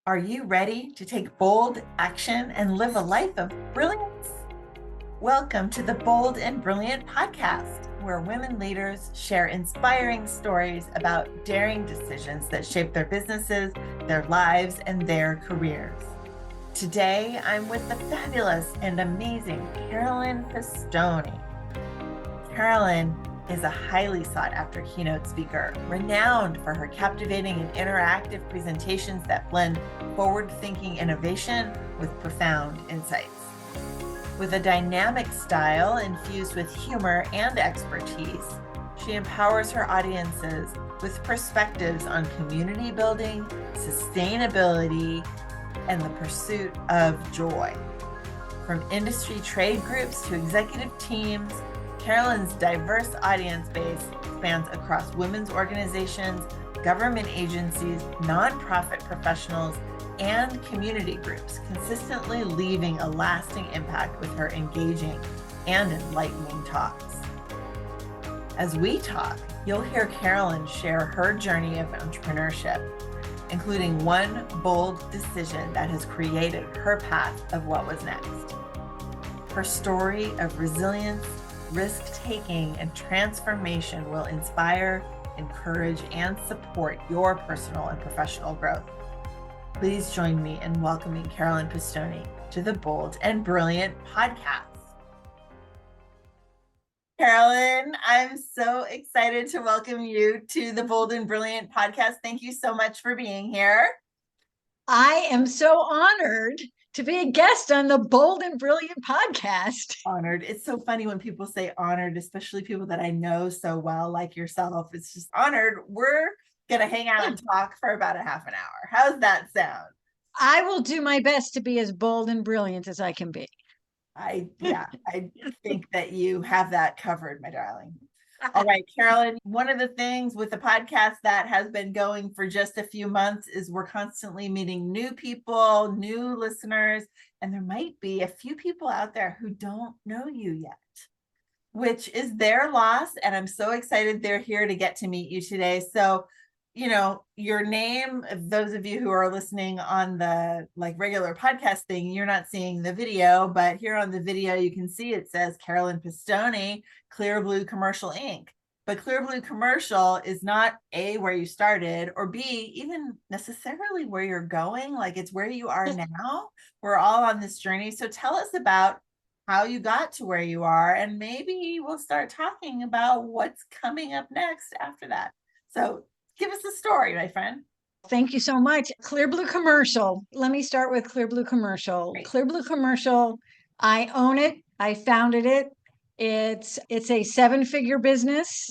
Are you ready to take bold action and live a life of brilliance? Welcome to the Bold and Brilliant podcast, where women leaders share inspiring stories about daring decisions that shape their businesses, their lives, and their careers. Today, I'm with the fabulous and amazing Carolyn Pistone. Carolyn is a highly sought after keynote speaker, renowned for her captivating and interactive presentations that blend forward-thinking innovation with profound insights. With a dynamic style infused with humor and expertise, she empowers her audiences with perspectives on community building, sustainability, and the pursuit of joy. From industry trade groups to executive teams, Carolyn's diverse audience base spans across women's organizations, government agencies, nonprofit professionals, and community groups, consistently leaving a lasting impact with her engaging and enlightening talks. As we talk, you'll hear Carolyn share her journey of entrepreneurship, including one bold decision that has created her path of what was next. Her story of resilience, risk-taking, and transformation will inspire, encourage, and support your personal and professional growth. Please join me in welcoming Carolyn Pistone to the Bold and Brilliant podcast. Carolyn, I'm so excited to welcome you to the Bold and Brilliant podcast. Thank you so much for being here. I am so honored to be a guest on the Bold and Brilliant podcast. Honored. It's so funny when people say honored, especially people that I know so well, like yourself. It's just honored. We're going to hang out and talk for about a half an hour. How's that sound? I will do my best to be as bold and brilliant as I can be. I think that you have that covered, my darling. All right, Carolyn, one of the things with the podcast that has been going for just a few months is we're constantly meeting new people, new listeners, and there might be a few people out there who don't know you yet, which is their loss. And I'm so excited they're here to get to meet you today. So, your name, those of you who are listening on the regular podcast thing, you're not seeing the video, but here on the video, you can see it says Carolyn Pistone, Clear Blue Commercial Inc. But Clear Blue Commercial is not A, where you started, or B, even necessarily where you're going. Like, it's where you are now. We're all on this journey. So tell us about how you got to where you are, and maybe we'll start talking about what's coming up next after that. So give us the story, my friend. Thank you so much. Clear Blue Commercial. Let me start with Clear Blue Commercial. Great. Clear Blue Commercial, I own it. I founded it. It's a 7-figure business.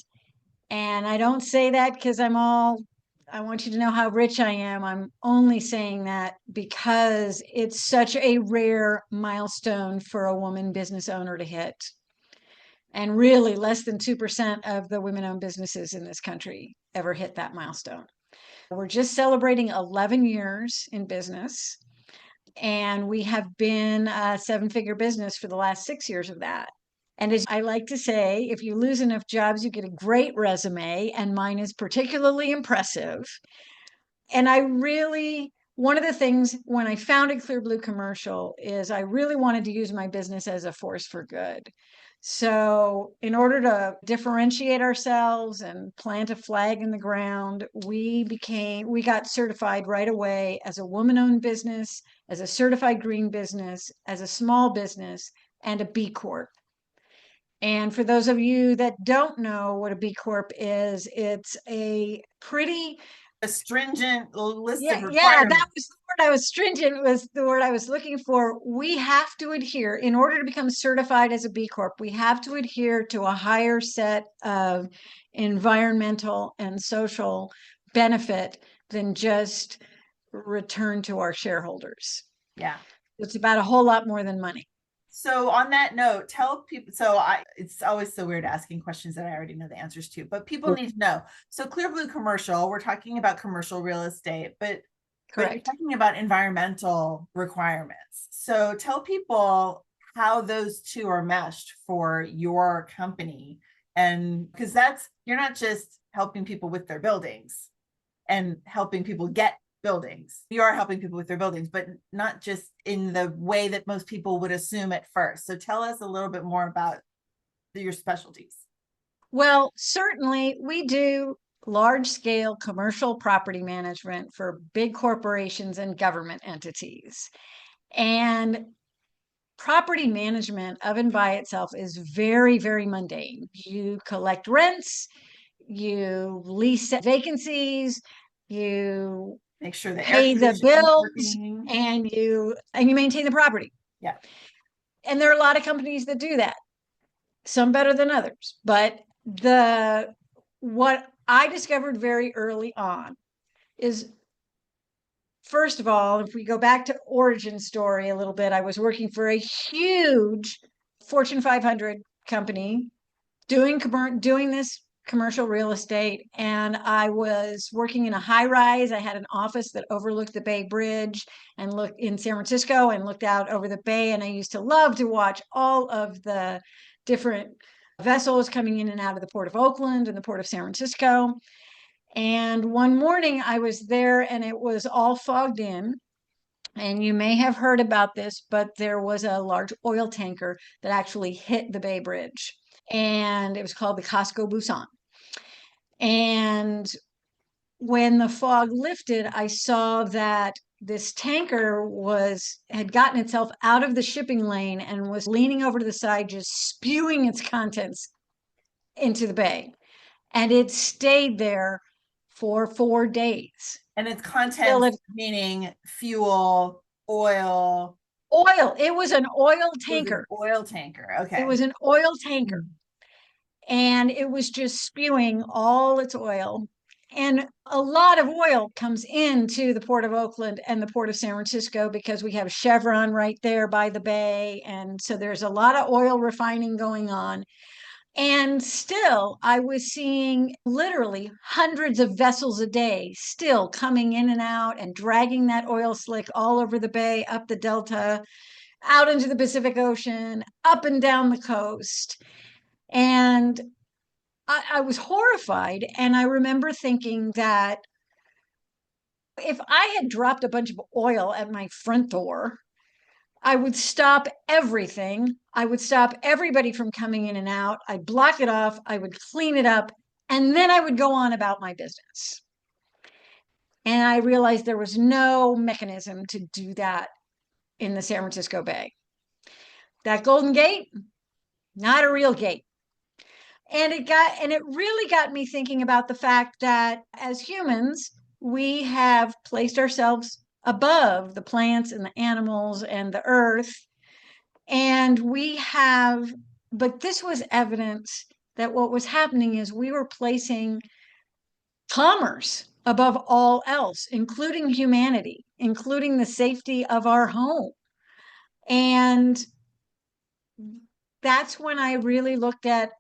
And I don't say that because I want you to know how rich I am. I'm only saying that because it's such a rare milestone for a woman business owner to hit. And really, less than 2% of the women-owned businesses in this country ever hit that milestone. We're just celebrating 11 years in business, and we have been a 7-figure business for the last 6 years of that. And as I like to say, if you lose enough jobs, you get a great resume, and mine is particularly impressive. And one of the things when I founded Clear Blue Commercial is I really wanted to use my business as a force for good. So in order to differentiate ourselves and plant a flag in the ground, we got certified right away as a woman-owned business, as a certified green business, as a small business, and a B Corp. And for those of you that don't know what a B Corp is, it's a stringent list of requirements. Yeah, that was the word I was stringent was the word I was looking for. We have to adhere, in order to become certified as a B Corp, we have to adhere to a higher set of environmental and social benefit than just return to our shareholders. Yeah. It's about a whole lot more than money. So on that note, tell people, it's always so weird asking questions that I already know the answers to, but people need to know. So Clear Blue Commercial, we're talking about commercial real estate, but you're talking about environmental requirements. So tell people how those two are meshed for your company. And because you're not just helping people with their buildings and helping people get buildings. You are helping people with their buildings, but not just in the way that most people would assume at first. So tell us a little bit more about your specialties. Well, certainly we do large scale commercial property management for big corporations and government entities. And property management of and by itself is very, very mundane. You collect rents, you lease vacancies, you Make sure the air pay the conditioning is bills, working. and you maintain the property. Yeah. And there are a lot of companies that do that, some better than others. But what I discovered very early on is, first of all, if we go back to origin story a little bit, I was working for a huge Fortune 500 company doing this commercial real estate, and I was working in a high rise. I had an office that overlooked the Bay Bridge and looked in San Francisco and looked out over the bay, and I used to love to watch all of the different vessels coming in and out of the Port of Oakland and the Port of San Francisco. And one morning I was there and it was all fogged in. And you may have heard about this, but there was a large oil tanker that actually hit the Bay Bridge. And it was called the Costco Busan. And when the fog lifted, I saw that this tanker had gotten itself out of the shipping lane and was leaning over to the side, just spewing its contents into the bay. And it stayed there for 4 days. And its contents, meaning fuel, oil. It was an oil tanker. Oil tanker. Okay. It was an oil tanker. And it was just spewing all its oil. And a lot of oil comes into the Port of Oakland and the Port of San Francisco because we have Chevron right there by the bay. And so there's a lot of oil refining going on. And still, I was seeing literally hundreds of vessels a day still coming in and out and dragging that oil slick all over the bay, up the Delta, out into the Pacific Ocean, up and down the coast. And I was horrified. And I remember thinking that if I had dropped a bunch of oil at my front door, I would stop everything. I would stop everybody from coming in and out. I'd block it off. I would clean it up. And then I would go on about my business. And I realized there was no mechanism to do that in the San Francisco Bay. That Golden Gate, not a real gate. And it really got me thinking about the fact that as humans, we have placed ourselves above the plants and the animals and the earth. And but this was evidence that what was happening is we were placing commerce above all else, including humanity, including the safety of our home. And that's when I really looked at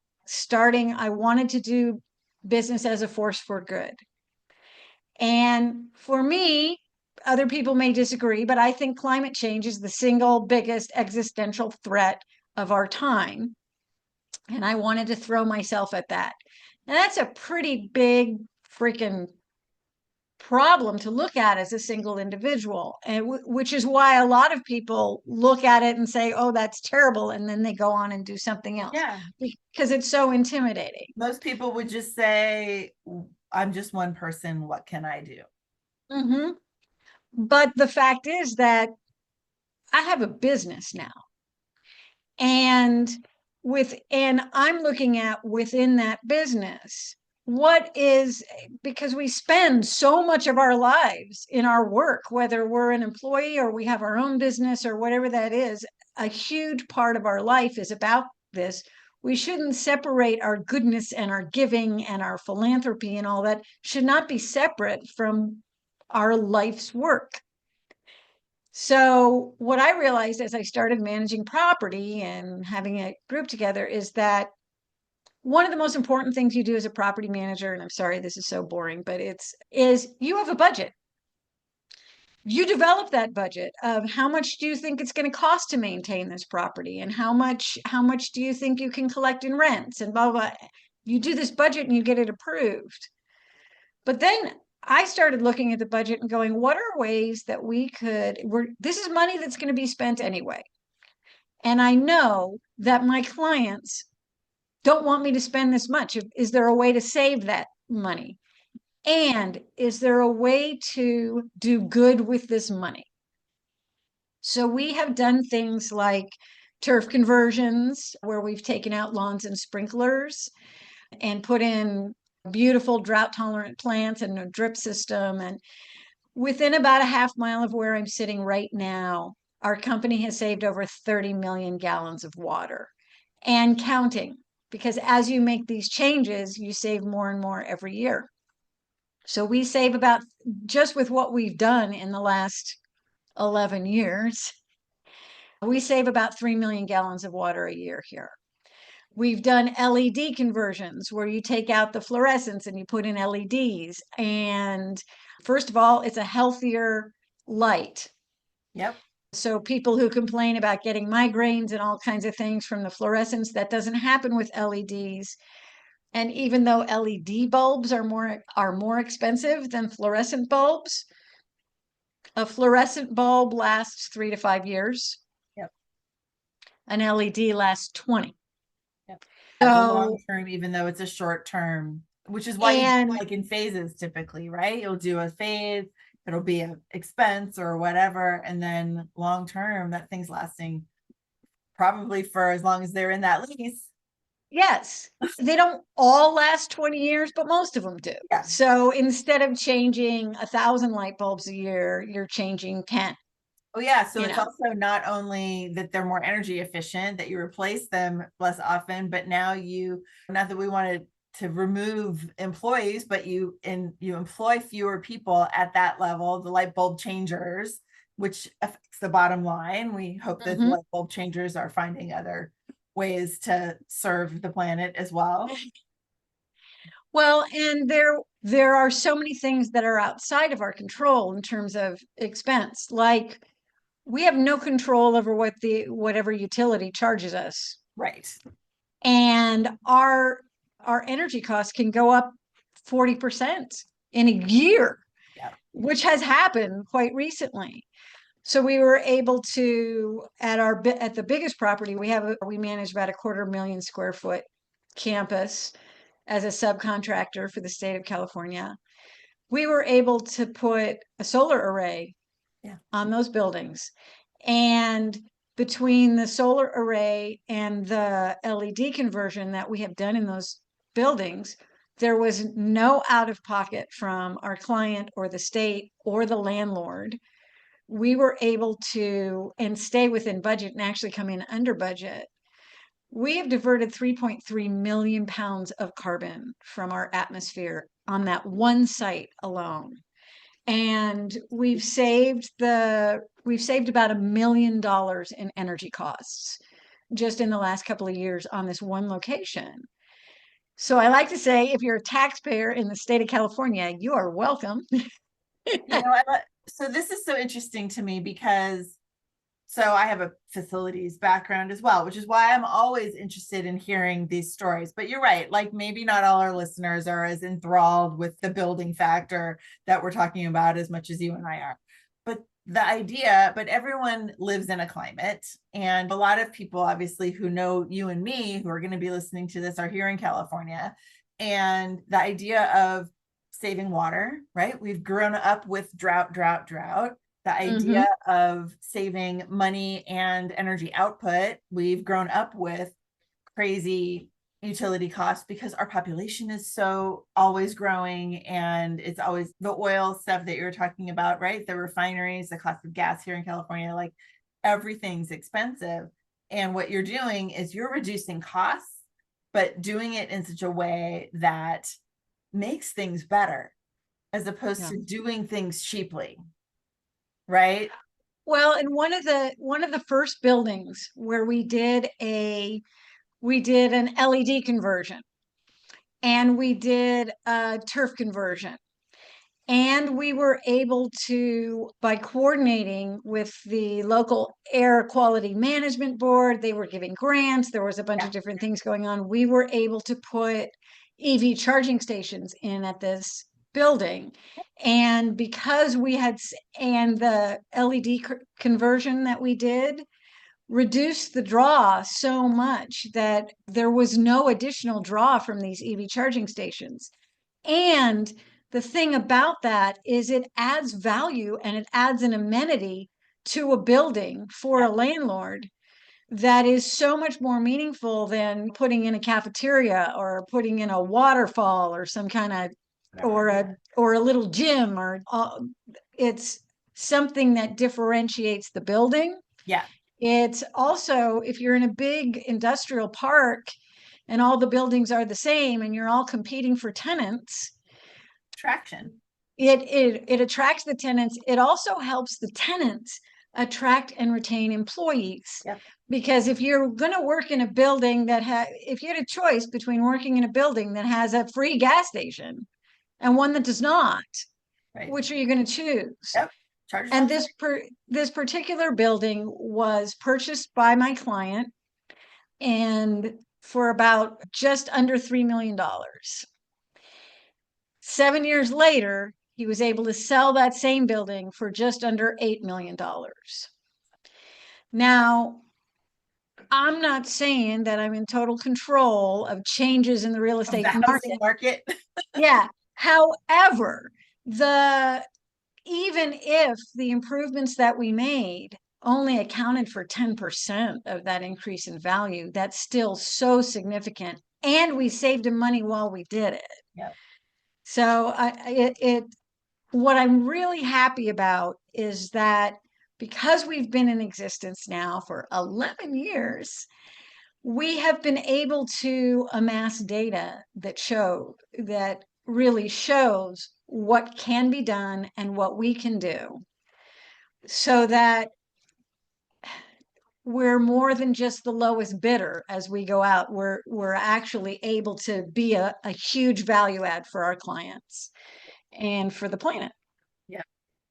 I wanted to do business as a force for good. And for me, other people may disagree, but I think climate change is the single biggest existential threat of our time. And I wanted to throw myself at that. And that's a pretty big freaking problem to look at as a single individual, and which is why a lot of people look at it and say, oh, that's terrible, and then they go on and do something else. Yeah, because it's so intimidating. Most people would just say, I'm just one person, what can I do? Mm-hmm. But the fact is that I have a business now, and I'm looking at within that business because we spend so much of our lives in our work, whether we're an employee or we have our own business or whatever that is. A huge part of our life is about this. We shouldn't separate our goodness and our giving and our philanthropy and all that should not be separate from our life's work. So what I realized as I started managing property and having a group together is that one of the most important things you do as a property manager, and I'm sorry, this is so boring, but is you have a budget. You develop that budget of how much do you think it's going to cost to maintain this property, and how much do you think you can collect in rents, and blah, blah, blah. You do this budget and you get it approved. But then I started looking at the budget and going, what are ways that this is money that's going to be spent anyway. And I know that my clients don't want me to spend this much. Is there a way to save that money? And is there a way to do good with this money? So we have done things like turf conversions, where we've taken out lawns and sprinklers and put in beautiful drought tolerant plants and a drip system. And within about a half mile of where I'm sitting right now, our company has saved over 30 million gallons of water and counting, because as you make these changes, you save more and more every year. So we save about, just with what we've done in the last 11 years, we save about 3 million gallons of water a year here. We've done LED conversions where you take out the fluorescents and you put in LEDs. And first of all, it's a healthier light. Yep. So people who complain about getting migraines and all kinds of things from the fluorescents, that doesn't happen with LEDs. And even though LED bulbs are more expensive than fluorescent bulbs, a fluorescent bulb lasts 3 to 5 years. Yep. An LED lasts 20. Yep. So, the long term, even though it's a short term, which is why you do like in phases typically, right? You'll do a phase, it'll be an expense or whatever, and then long term, that thing's lasting probably for as long as they're in that lease. Yes, they don't all last 20 years, but most of them do. Yeah. So instead of changing 1,000 light bulbs a year, you're changing 10. Oh yeah, so it's also not only that they're more energy efficient, that you replace them less often, but now not that we wanted to remove employees, but you employ fewer people at that level, the light bulb changers, which affects the bottom line. We hope that the light bulb changers are finding other ways to serve the planet as well. Well, and there are so many things that are outside of our control in terms of expense. Like, we have no control over whatever utility charges us. Right. And our energy costs can go up 40% in a year, which has happened quite recently. So we were able to, at the biggest property we manage about 250,000 square foot campus as a subcontractor for the state of California. We were able to put a solar array on those buildings. And between the solar array and the LED conversion that we have done in those buildings, there was no out of pocket from our client or the state or the landlord. We were able to stay within budget and actually come in under budget. We have diverted 3.3 million pounds of carbon from our atmosphere on that one site alone. And we've saved about $1 million in energy costs just in the last couple of years on this one location. So I like to say, if you're a taxpayer in the state of California, you are welcome. So this is so interesting to me because I have a facilities background as well, which is why I'm always interested in hearing these stories. But you're right, like maybe not all our listeners are as enthralled with the building factor that we're talking about as much as you and I are. But everyone lives in a climate, and a lot of people obviously who know you and me who are going to be listening to this are here in California. And the idea of saving water, right? We've grown up with drought. The idea of saving money and energy output, we've grown up with crazy utility costs because our population is so always growing, and it's always the oil stuff that you're talking about, right? The refineries, the cost of gas here in California, like everything's expensive. And what you're doing is you're reducing costs, but doing it in such a way that makes things better as opposed to doing things cheaply. Right. Well, and one of the first buildings where we did an LED conversion, and we did a turf conversion, and we were able to, by coordinating with the local air quality management board, they were giving grants, there was a bunch of different things going on. We were able to put EV charging stations in at this building. And because we had, and the LED conversion that we did reduced the draw so much that there was no additional draw from these EV charging stations. And the thing about that is it adds value and it adds an amenity to a building for a landlord that is so much more meaningful than putting in a cafeteria or putting in a waterfall or some kind of or a little gym or it's something that differentiates the building. Yeah. It's also, if you're in a big industrial park and all the buildings are the same and you're all competing for tenants, traction. It attracts the tenants. It also helps the tenants attract and retain employees. Yep. Because if you're going to work in a building if you had a choice between working in a building that has a free gas station and one that does not, right, which are you going to choose? Yep. And this particular building was purchased by my client and for about just under $3 million. 7 years later, he was able to sell that same building for just under $8 million. Now, I'm not saying that I'm in total control of changes in the real estate market. Yeah. However, even if the improvements that we made only accounted for 10% of that increase in value, that's still so significant. And we saved him money while we did it. Yep. So what I'm really happy about is that because we've been in existence now for 11 years, we have been able to amass data that really shows what can be done and what we can do so that we're more than just the lowest bidder as we go out. We're actually able to be a huge value add for our clients and for the planet. Yeah.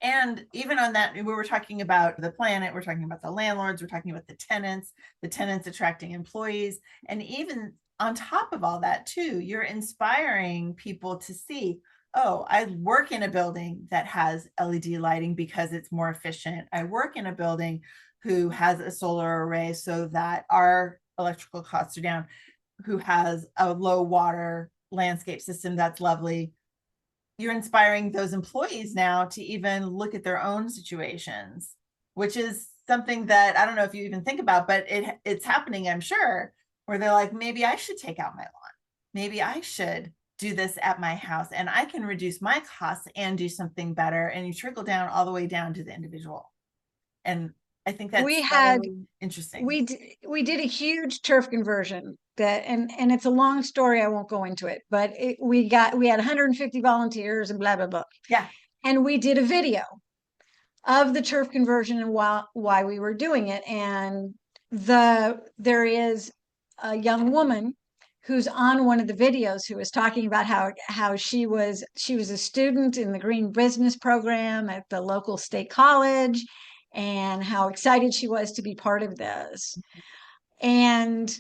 And even on that, we were talking about the planet, we're talking about the landlords, we're talking about the tenants attracting employees. And even on top of all that too, you're inspiring people to see, oh, I work in a building that has LED lighting because it's more efficient. I work in a building who has a solar array so that our electrical costs are down, who has a low water landscape system that's lovely. You're inspiring those employees now to even look at their own situations, which is something that I don't know if you even think about, but it's happening, I'm sure, where they're like, maybe I should take out my lawn. Maybe I should do this at my house and I can reduce my costs and do something better. And you trickle down all the way down to the individual. And I think that's interesting. We did a huge turf conversion and it's a long story. I won't go into it, but we had 150 volunteers and blah, blah, blah. Yeah. And we did a video of the turf conversion and why we were doing it. And there is a young woman who's on one of the videos who was talking about how she was a student in the green business program at the local state college and how excited she was to be part of this. And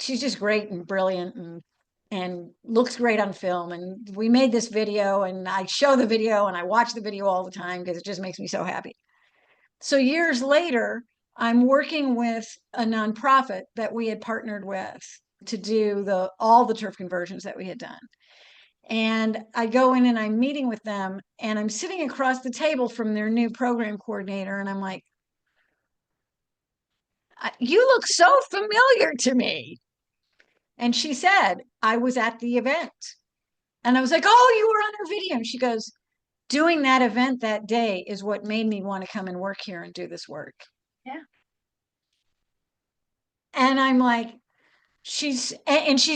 she's just great and brilliant and looks great on film. And we made this video and I show the video and I watch the video all the time because it just makes me so happy. So years later, I'm working with a nonprofit that we had partnered with to do all the turf conversions that we had done. And I go in and I'm meeting with them and I'm sitting across the table from their new program coordinator. And I'm like, you look so familiar to me. And she said, I was at the event. And I was like, oh, you were on her video. And she goes, doing that event that day is what made me want to come and work here and do this work. Yeah. And I'm like, she's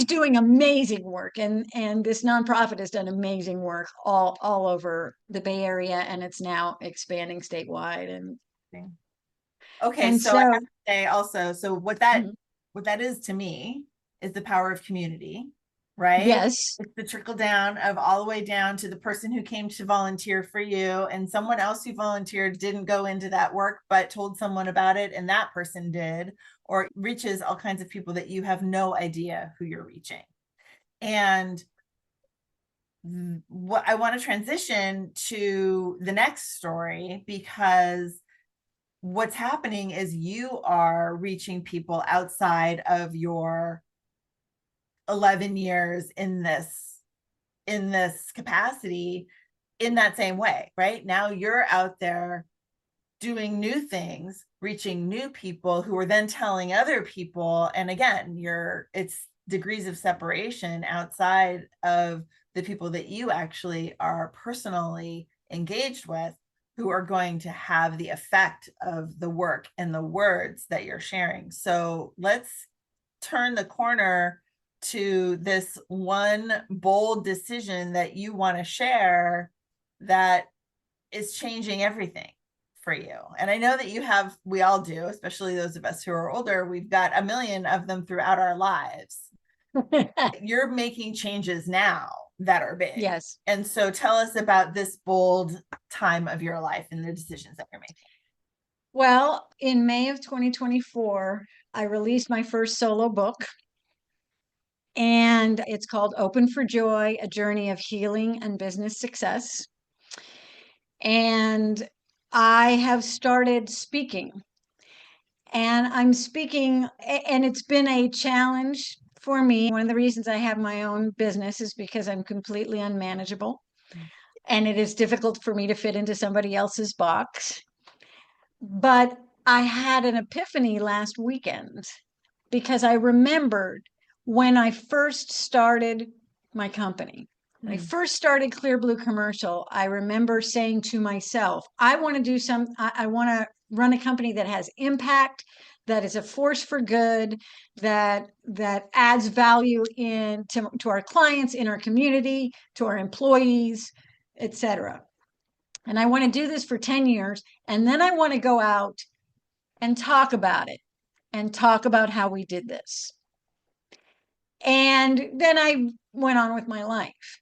doing amazing work. And this nonprofit has done amazing work all over the Bay Area. And it's now expanding statewide. And okay. And so I have to say also, so what that is to me is the power of community, right? Yes. It's the trickle down of all the way down to the person who came to volunteer for you and someone else who volunteered didn't go into that work, but told someone about it and that person did, or reaches all kinds of people that you have no idea who you're reaching. And what I want to transition to the next story, because what's happening is you are reaching people outside of your 11 years in this capacity in that same way, right? Now you're out there doing new things, reaching new people who are then telling other people. And again, it's degrees of separation outside of the people that you actually are personally engaged with, who are going to have the effect of the work and the words that you're sharing. So let's turn the corner to this one bold decision that you want to share that is changing everything for you. And I know that we all do, especially those of us who are older, we've got a million of them throughout our lives. You're making changes now that are big. Yes. And so tell us about this bold time of your life and the decisions that you're making. Well, in May of 2024, I released my first solo book, and it's called Open for Joy, A Journey of Healing and Business Success. And I have started speaking, and I'm speaking, and it's been a challenge for me. One of the reasons I have my own business is because I'm completely unmanageable, and it is difficult for me to fit into somebody else's box. But I had an epiphany last weekend because I remembered when I first started my company. When I first started Clear Blue Commercial, I remember saying to myself, I want to run a company that has impact, that is a force for good, that adds value to our clients, in our community, to our employees, etc. And I want to do this for 10 years. And then I want to go out and talk about it and talk about how we did this. And then I went on with my life.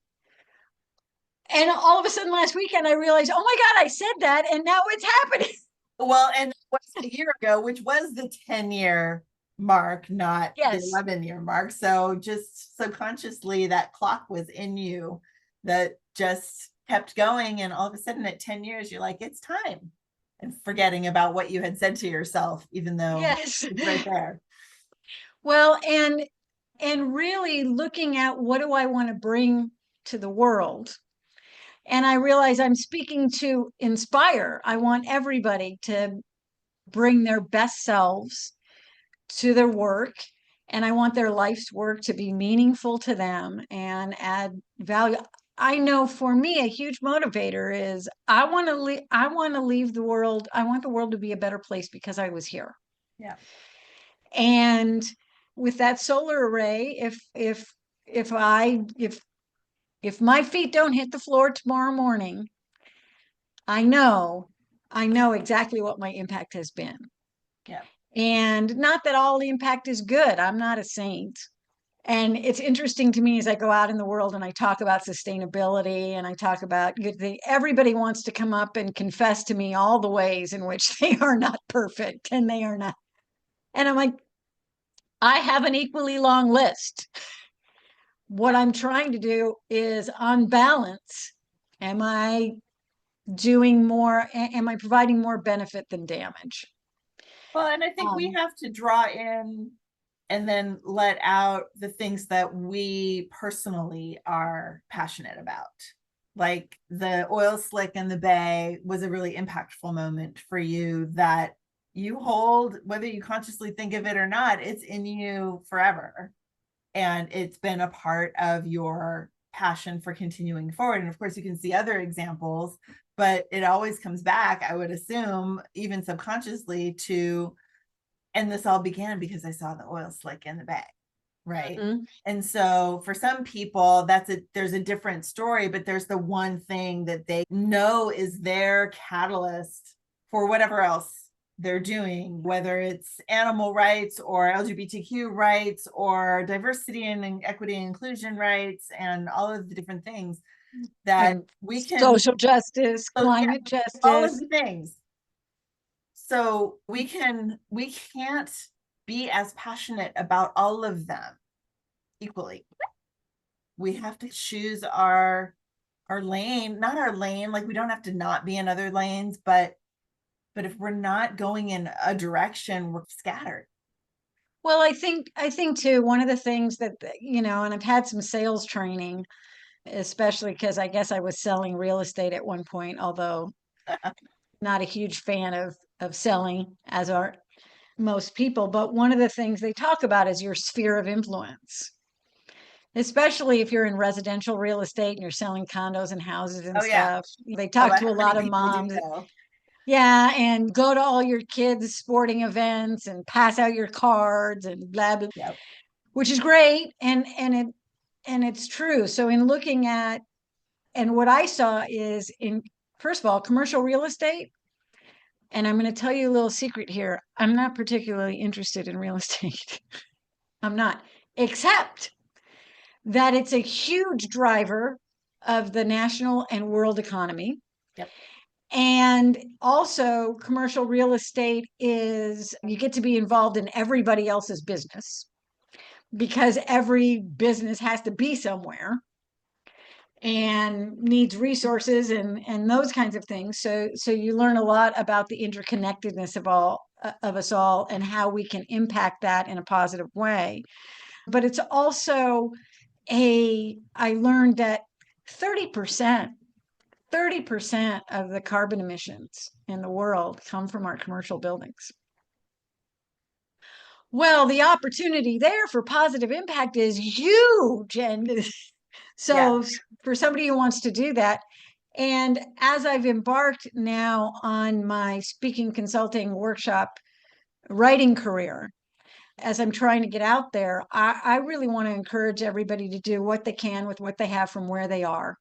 And all of a sudden last weekend, I realized, oh my God, I said that. And now it's happening. Well, and what's a year ago, which was the 10-year mark, not the Yes. 11-year mark. So just subconsciously, that clock was in you that just kept going. And all of a sudden at 10 years, you're like, it's time. And forgetting about what you had said to yourself, even though Yes. it's right there. Well, and really looking at what do I want to bring to the world. And I realize I'm speaking to inspire. I want everybody to bring their best selves to their work, and I want their life's work to be meaningful to them and add value. I know for me, a huge motivator is I want to leave the world. I want the world to be a better place because I was here. Yeah. And with that solar array, if my feet don't hit the floor tomorrow morning, I know exactly what my impact has been. Yeah. And not that all the impact is good. I'm not a saint. And it's interesting to me as I go out in the world and I talk about sustainability and I talk about good things, everybody wants to come up and confess to me all the ways in which they are not perfect and they are not. And I'm like, I have an equally long list. What I'm trying to do is, on balance, am I doing more? Am I providing more benefit than damage? Well, and I think we have to draw in and then let out the things that we personally are passionate about. Like the oil slick in the bay was a really impactful moment for you that you hold, whether you consciously think of it or not, it's in you forever. And it's been a part of your passion for continuing forward. And of course, you can see other examples, but it always comes back, I would assume, even subconsciously, to, and this all began because I saw the oil slick in the bay. Right. Mm-hmm. And so for some people, there's a different story, but there's the one thing that they know is their catalyst for whatever else they're doing, whether it's animal rights or LGBTQ rights or diversity and equity and inclusion rights and all of the different things that And we can, social justice, climate justice, all of the things. So we can't be as passionate about all of them equally. we have to choose our lane, not our lane, like we don't have to not be in other lanes, but if we're not going in a direction, we're scattered. Well, I think too, one of the things that, and I've had some sales training, especially because I guess I was selling real estate at one point, although not a huge fan of selling, as are most people. But one of the things they talk about is your sphere of influence, especially if you're in residential real estate and you're selling condos and houses and Oh yeah. stuff. They Oh, talk to a how many lot of people do moms. know? Yeah, and go to all your kids' sporting events and pass out your cards and blah blah, Yep. which is great, and it's true. So in looking at, and what I saw is, in first of all, commercial real estate, and I'm going to tell you a little secret here. I'm not particularly interested in real estate. I'm not, except that it's a huge driver of the national and world economy. Yep. And also, commercial real estate is, you get to be involved in everybody else's business because every business has to be somewhere and needs resources and those kinds of things. So you learn a lot about the interconnectedness of us all and how we can impact that in a positive way. But it's also I learned that 30% 30% of the carbon emissions in the world come from our commercial buildings. Well, the opportunity there for positive impact is huge. And so Yeah. for somebody who wants to do that, and as I've embarked now on my speaking, consulting, workshop, writing career, as I'm trying to get out there, I really want to encourage everybody to do what they can with what they have from where they are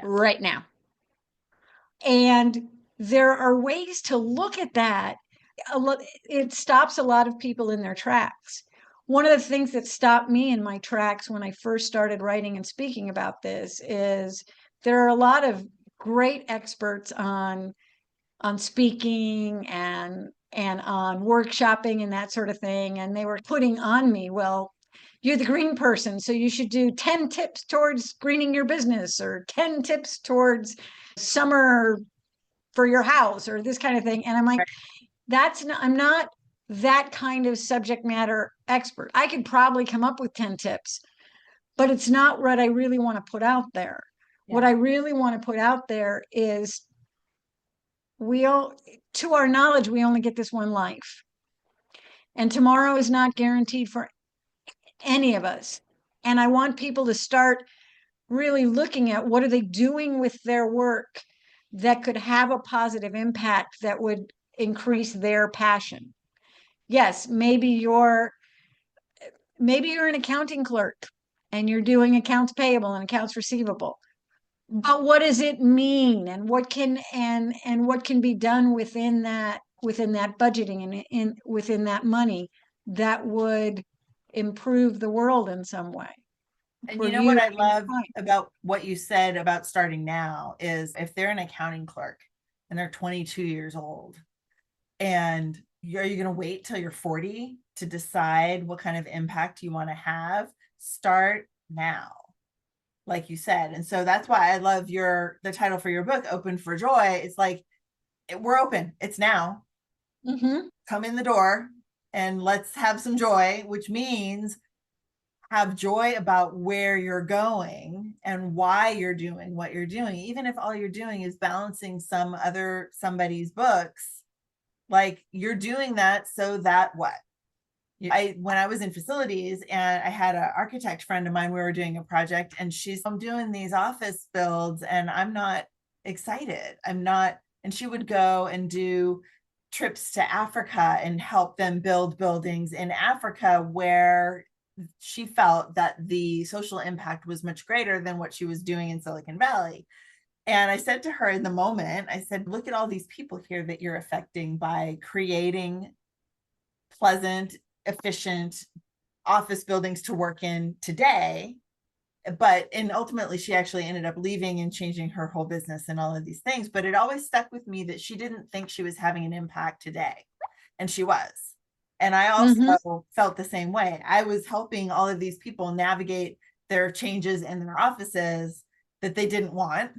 right now. And there are ways to look at that. It stops a lot of people in their tracks. One of the things that stopped me in my tracks when I first started writing and speaking about this is there are a lot of great experts on speaking and on workshopping and that sort of thing. And they were putting on me, well, you're the green person, so you should do 10 tips towards greening your business or 10 tips towards summer for your house or this kind of thing. And I'm like, I'm not that kind of subject matter expert. I could probably come up with 10 tips, but it's not what I really want to put out there. Yeah. What I really want to put out there is, to our knowledge, we only get this one life. And tomorrow is not guaranteed for any of us. And I want people to start really looking at what are they doing with their work that could have a positive impact that would increase their passion. Yes, maybe you're an accounting clerk and you're doing accounts payable and accounts receivable. But what does it mean, and what can be done within that budgeting and within that money that would improve the world in some way And for you know what you I and your love client? about what you said about starting now is if they're an accounting clerk and they're 22 years old, and are you going to wait till you're 40 to decide what kind of impact you want to have? Start now, like you said. And so that's why I love the title for your book, Open for Joy. It's like, we're open. It's now. Mm-hmm. Come in the door and let's have some joy, which means have joy about where you're going and why you're doing what you're doing. Even if all you're doing is balancing somebody's books, like you're doing that so that what? When I was in facilities and I had an architect friend of mine, we were doing a project and I'm doing these office builds and I'm not excited. And she would go and do trips to Africa and help them build buildings in Africa where she felt that the social impact was much greater than what she was doing in Silicon Valley. And I said to her in the moment, I said, look at all these people here that you're affecting by creating pleasant, efficient office buildings to work in today. And ultimately she actually ended up leaving and changing her whole business and all of these things. But it always stuck with me that she didn't think she was having an impact today. And she was. And I also felt the same way. I was helping all of these people navigate there are changes in their offices that they didn't want,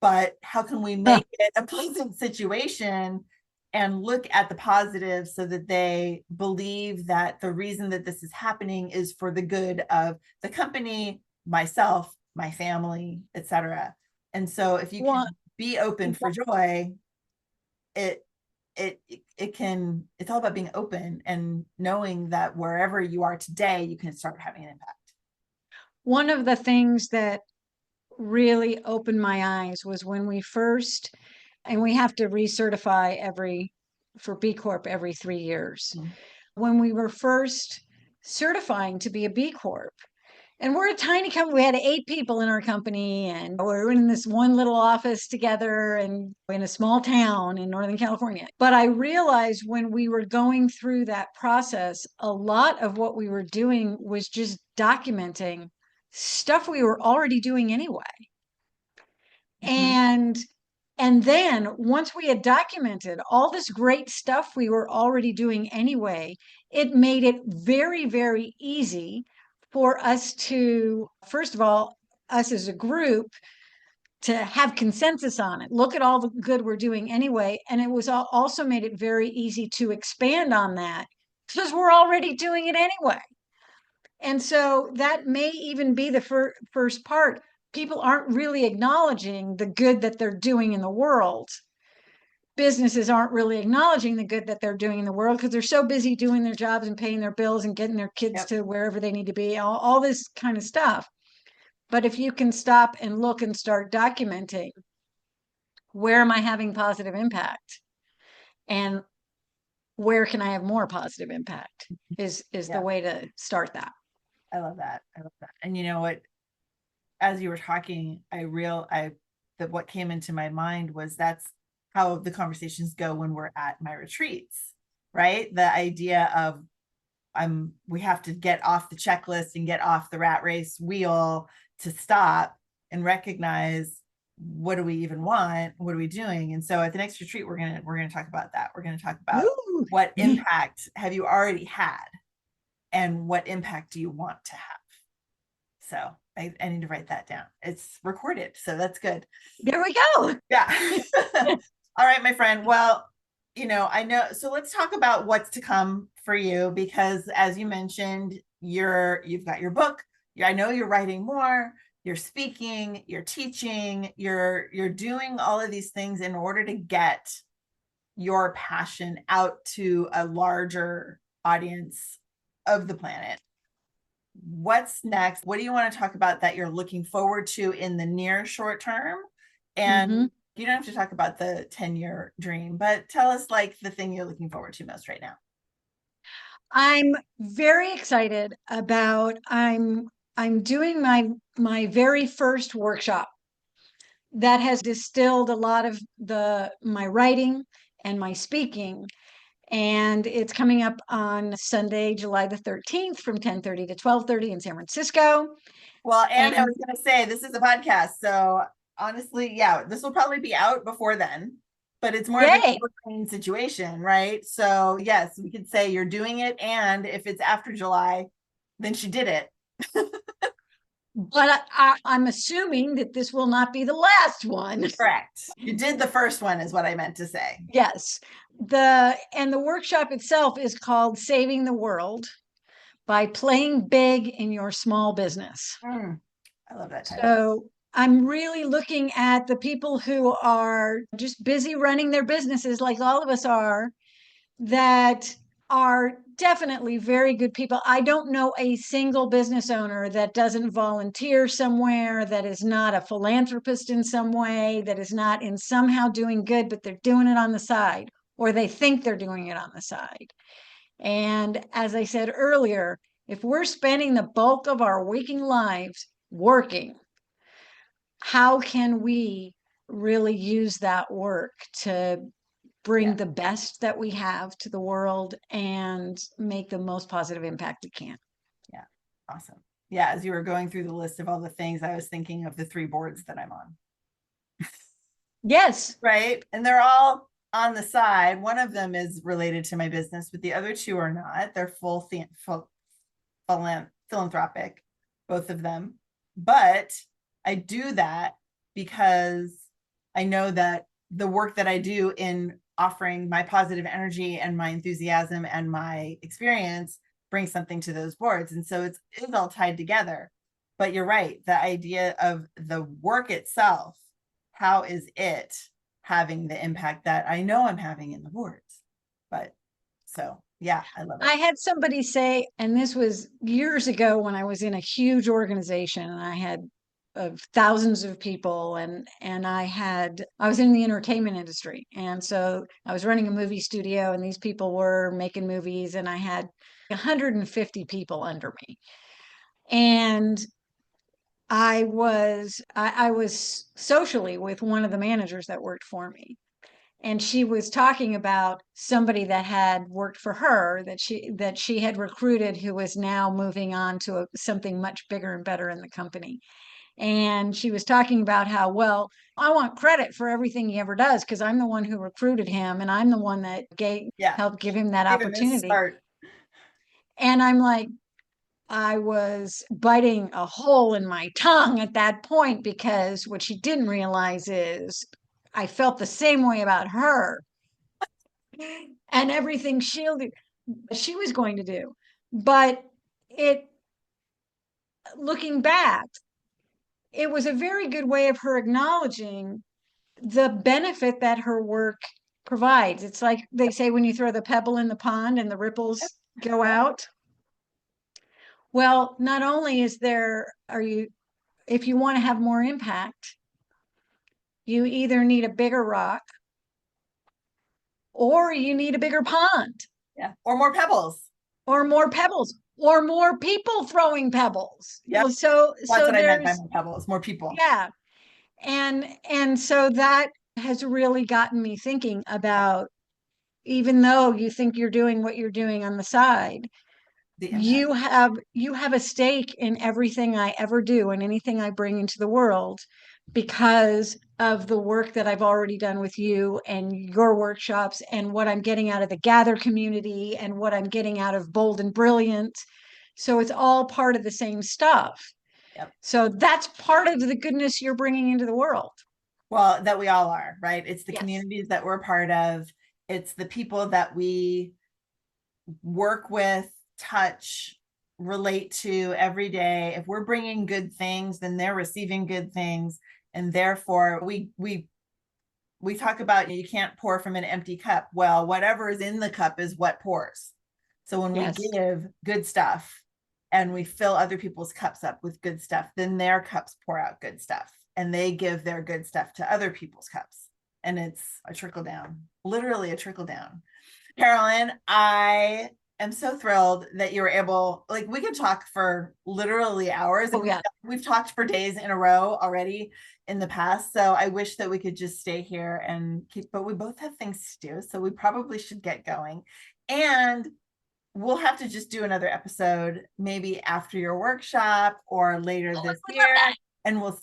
but how can we make it a pleasant situation and look at the positives so that they believe that the reason that this is happening is for the good of the company, myself, my family, etc. And so if you can be open for joy, it's all about being open and knowing that wherever you are today, you can start having an impact. One of the things that really opened my eyes was when we first, and we have to recertify for B Corp every 3 years. Mm-hmm. When we were first certifying to be a B Corp, and we're a tiny company, we had 8 people in our company, and we're in this one little office together and in a small town in Northern California. But I realized when we were going through that process, a lot of what we were doing was just documenting stuff we were already doing anyway. Mm-hmm. And then once we had documented all this great stuff we were already doing anyway, it made it very, very easy for us to, first of all, us as a group, to have consensus on it. Look at all the good we're doing anyway. And it was also made it very easy to expand on that because we're already doing it anyway. And so that may even be the first part. People aren't really acknowledging the good that they're doing in the world. Businesses aren't really acknowledging the good that they're doing in the world because they're so busy doing their jobs and paying their bills and getting their kids to wherever they need to be, all this kind of stuff. But if you can stop and look and start documenting, where am I having positive impact? And where can I have more positive impact is the way to start that. I love that. And you know what? As you were talking, that what came into my mind was that's how the conversations go when we're at my retreats, right? The idea of we have to get off the checklist and get off the rat race wheel to stop and recognize, what do we even want? What are we doing? And so at the next retreat, we're going to talk about that. We're going to talk about what impact have you already had and what impact do you want to have? So I need to write that down. It's recorded, so that's good. There we go. Yeah. All right, my friend. Well, I know. So let's talk about what's to come for you, because as you mentioned, you've got your book. I know you're writing more, you're speaking, you're teaching, you're doing all of these things in order to get your passion out to a larger audience of the planet. What's next? What do you want to talk about that you're looking forward to in the near short term? And you don't have to talk about the 10-year dream, but tell us like the thing you're looking forward to most right now. I'm very excited about, I'm doing my very first workshop that has distilled a lot of my writing and my speaking. And it's coming up on Sunday, July the 13th from 10:30 to 12:30 in San Francisco. Well, and I was going to say, this is a podcast. So honestly, yeah, this will probably be out before then, but it's more of a evergreen situation, right? So yes, we could say you're doing it. And if it's after July, then she did it. But I'm assuming that this will not be the last one. Correct. You did the first one is what I meant to say. Yes. The workshop itself is called Saving the World by Playing Big in Your Small Business. I love that title. So I'm really looking at the people who are just busy running their businesses like all of us are, that are definitely very good people. I don't know a single business owner that doesn't volunteer somewhere, that is not a philanthropist in some way, that is not in somehow doing good, but they're doing it on the side, or they think they're doing it on the side. And as I said earlier, if we're spending the bulk of our waking lives working, how can we really use that work to bring the best that we have to the world and make the most positive impact we can? Yeah. Awesome. Yeah. As you were going through the list of all the things, I was thinking of the 3 boards that I'm on. Yes. Right. And they're all on the side. One of them is related to my business, but the other 2 are not. They're full philanthropic. both of them. But I do that because I know that the work that I do in offering my positive energy and my enthusiasm and my experience brings something to those boards. And so it's all tied together. But you're right. The idea of the work itself, how is it having the impact that I know I'm having in the boards? But so, yeah, I love it. I had somebody say, and this was years ago when I was in a huge organization and I had thousands of people, and I was in the entertainment industry, and so I was running a movie studio, and these people were making movies, and I had 150 people under me, and I was socially with one of the managers that worked for me, and she was talking about somebody that had worked for her that she had recruited, who was now moving on to something much bigger and better in the company. And she was talking about how, well, I want credit for everything he ever does because I'm the one who recruited him and I'm the one that helped give him that opportunity. And I'm like, I was biting a hole in my tongue at that point, because what she didn't realize is I felt the same way about her and everything she was going to do. But looking back, it was a very good way of her acknowledging the benefit that her work provides. It's like they say when you throw the pebble in the pond and the ripples go out. Well, not only if you want to have more impact, you either need a bigger rock or you need a bigger pond. Yeah. Or more pebbles. Or more pebbles. Or more people throwing pebbles. Yeah. So that's what I meant by more pebbles, more people. Yeah. And so that has really gotten me thinking about, even though you think you're doing what you're doing on the side, you have a stake in everything I ever do and anything I bring into the world, because of the work that I've already done with you and your workshops and what I'm getting out of the Gather community and what I'm getting out of Bold and Brilliant. So it's all part of the same stuff. Yep. So that's part of the goodness you're bringing into the world. Well, that we all are, right? It's the communities that we're part of. It's the people that we work with, touch, relate to every day. If we're bringing good things, then they're receiving good things. And therefore we talk about you can't pour from an empty cup. Well, whatever is in the cup is what pours. So when we give good stuff and we fill other people's cups up with good stuff, then their cups pour out good stuff and they give their good stuff to other people's cups. And it's a trickle down, literally a trickle down. Carolyn, I am so thrilled that you were able, we could talk for literally hours. Oh, yeah. We've talked for days in a row already in the past. So I wish that we could just stay here and but we both have things to do. So we probably should get going. And we'll have to just do another episode, maybe after your workshop or later this year. And we'll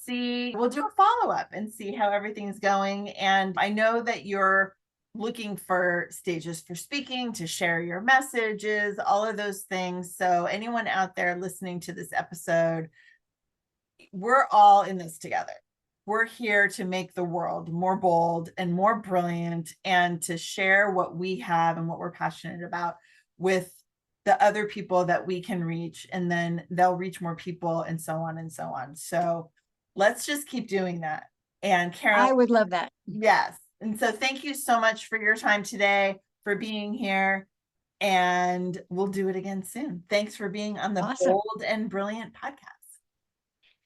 do a follow-up and see how everything's going. And I know that you're looking for stages for speaking, to share your messages, all of those things. So anyone out there listening to this episode, we're all in this together. We're here to make the world more bold and more brilliant and to share what we have and what we're passionate about with the other people that we can reach, and then they'll reach more people and so on and so on. So let's just keep doing that. And Carol, I would love that. Yes. And so thank you so much for your time today, for being here, and we'll do it again soon. Thanks for being on the Bold and Brilliant podcast.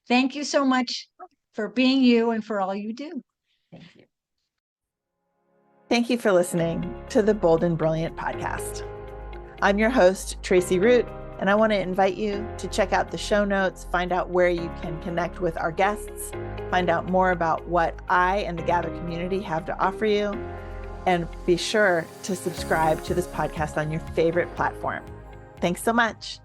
Thank you so much for being you and for all you do. Thank you. Thank you for listening to the Bold and Brilliant podcast. I'm your host, Tracie Root, and I want to invite you to check out the show notes, find out where you can connect with our guests, find out more about what I and the Gather community have to offer you, and be sure to subscribe to this podcast on your favorite platform. Thanks so much.